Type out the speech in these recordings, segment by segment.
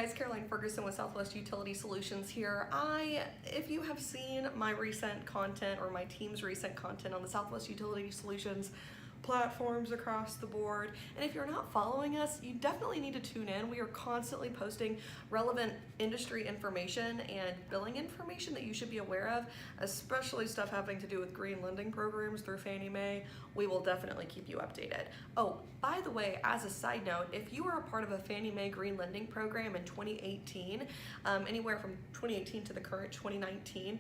guys, Caroline Ferguson with Southwest Utility Solutions here. If you have seen my recent content or my team's recent content on the Southwest Utility Solutions platforms across the board, and if you're not following us, you definitely need to tune in. We are constantly posting relevant industry information and billing information that you should be aware of, especially stuff having to do with green lending programs through Fannie Mae. We will definitely keep you updated. Oh, by the way, as a side note, if you were a part of a Fannie Mae green lending program in 2018, anywhere from 2018 to the current 2019,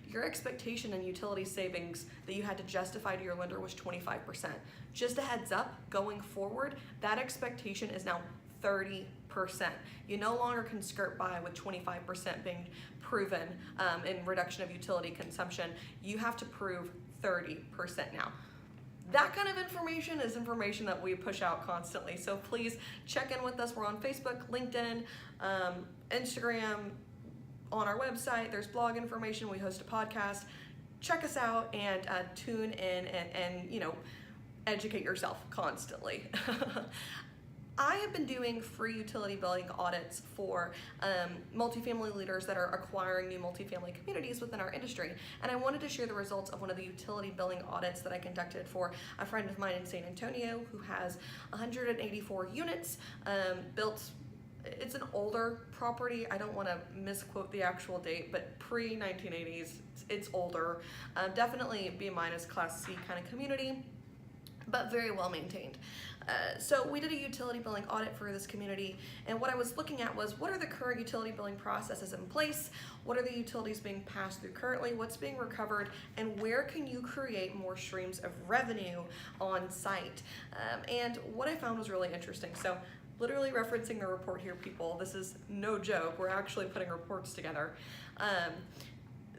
your expectation in utility savings that you had to justify to your lender was 25%. Just a heads up, going forward, that expectation is now 30%. You no longer can skirt by with 25% being proven in reduction of utility consumption. You have to prove 30% now. That kind of information is information that we push out constantly. So please check in with us. We're on Facebook, LinkedIn, Instagram, on our website. There's blog information. We host a podcast. Check us out and tune in and educate yourself constantly. I have been doing free utility billing audits for multifamily leaders that are acquiring new multifamily communities within our industry. And I wanted to share the results of one of the utility billing audits that I conducted for a friend of mine in San Antonio who has 184 units built. It's an older property. I don't want to misquote the actual date, but pre-1980s, it's older. Definitely B- Class C kind of community, but very well maintained. So we did a utility billing audit for this community, and what I was looking at was what are the current utility billing processes in place, what are the utilities being passed through currently, what's being recovered, and where can you create more streams of revenue on site. And what I found was really interesting. So literally referencing the report here, people, this is no joke, we're actually putting reports together.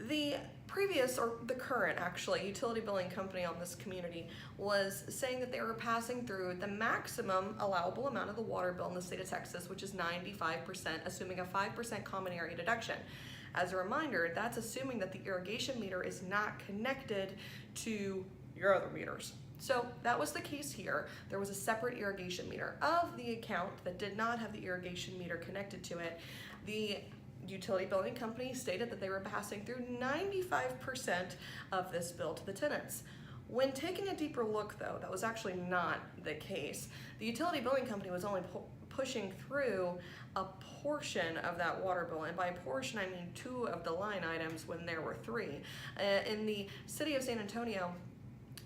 The previous, or the current actually, utility billing company on this community was saying that they were passing through the maximum allowable amount of the water bill in the state of Texas, which is 95%, assuming a 5% common area deduction. As a reminder, that's assuming that the irrigation meter is not connected to your other meters. So that was the case here. There was a separate irrigation meter. Of the account that did not have the irrigation meter connected to it, the utility billing company stated that they were passing through 95% of this bill to the tenants. When taking a deeper look though, that was actually not the case. The utility billing company was only pushing through a portion of that water bill, and by portion I mean 2 of the line items when there were 3. In the city of San Antonio,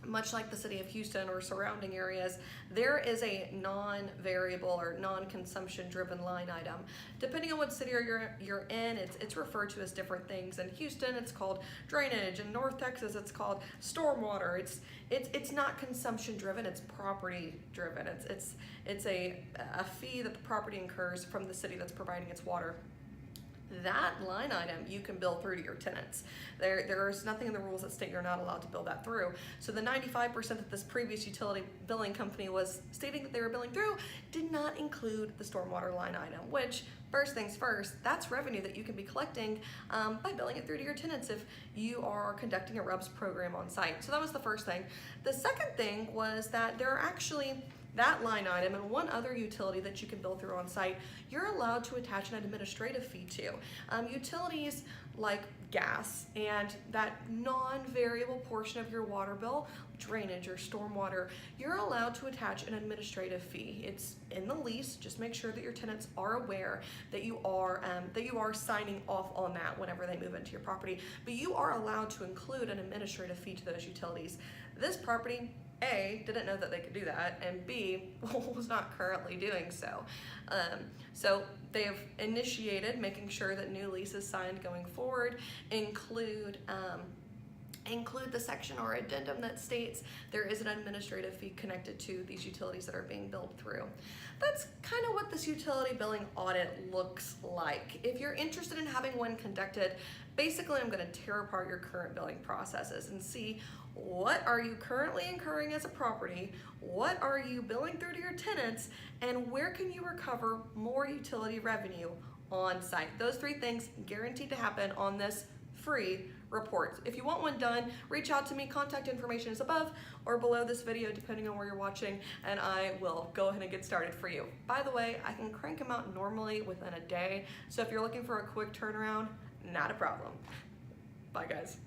much like the city of Houston or surrounding areas, there is a non-variable or non-consumption driven line item. Depending on what city you're in, it's referred to as different things. In Houston, it's called drainage. In North Texas, it's called stormwater. It's not consumption driven, it's property driven. It's a fee that the property incurs from the city that's providing its water. That line item you can bill through to your tenants. There is nothing in the rules that state you're not allowed to bill that through. So the 95% that this previous utility billing company was stating that they were billing through did not include the stormwater line item, which, first things first, that's revenue that you can be collecting by billing it through to your tenants if you are conducting a RUBS program on site. So that was the first thing. The second thing was that there are actually that line item and one other utility that you can bill through on site, you're allowed to attach an administrative fee to. Utilities like gas and that non-variable portion of your water bill, drainage or stormwater, you're allowed to attach an administrative fee. It's in the lease. Just make sure that your tenants are aware that you are signing off on that whenever they move into your property. But you are allowed to include an administrative fee to those utilities. This property, A, didn't know that they could do that, and B, was not currently doing so. So they have initiated making sure that new leases signed going forward include the section or addendum that states there is an administrative fee connected to these utilities that are being billed through. That's kind of what this utility billing audit looks like. If you're interested in having one conducted, basically I'm going to tear apart your current billing processes and see what are you currently incurring as a property, what are you billing through to your tenants, and where can you recover more utility revenue on site. Those 3 things guaranteed to happen on this free reports. If you want one done, reach out to me. Contact information is above or below this video, depending on where you're watching, and I will go ahead and get started for you. By the way, I can crank them out normally within a day, so if you're looking for a quick turnaround, not a problem. Bye, guys.